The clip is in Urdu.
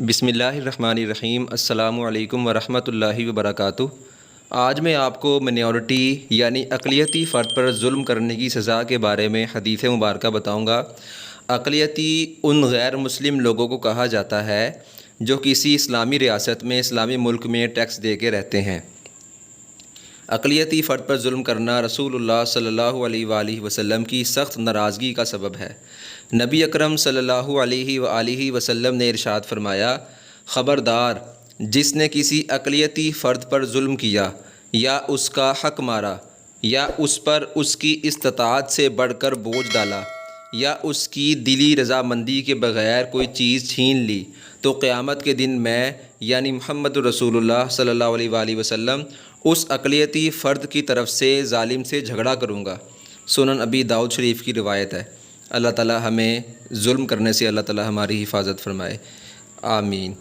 بسم اللہ الرحمن الرحیم۔ السلام علیکم ورحمۃ اللہ وبرکاتہ۔ آج میں آپ کو منورٹی یعنی اقلیتی فرد پر ظلم کرنے کی سزا کے بارے میں حدیث مبارکہ بتاؤں گا۔ اقلیتی ان غیر مسلم لوگوں کو کہا جاتا ہے جو کسی اسلامی ریاست میں اسلامی ملک میں ٹیکس دے کے رہتے ہیں۔ اقلیتی فرد پر ظلم کرنا رسول اللہ صلی اللہ علیہ وآلہ وسلم کی سخت ناراضگی کا سبب ہے۔ نبی اکرم صلی اللہ علیہ وآلہ وسلم نے ارشاد فرمایا، خبردار جس نے کسی اقلیتی فرد پر ظلم کیا یا اس کا حق مارا یا اس پر اس کی استطاعت سے بڑھ کر بوجھ ڈالا یا اس کی دلی رضامندی کے بغیر کوئی چیز چھین لی تو قیامت کے دن میں یعنی محمد رسول اللہ صلی اللہ علیہ وآلہ وسلم اس اقلیتی فرد کی طرف سے ظالم سے جھگڑا کروں گا۔ سنن ابی داؤد شریف کی روایت ہے۔ اللہ تعالی ہمیں ظلم کرنے سے اللہ تعالی ہماری حفاظت فرمائے، آمین۔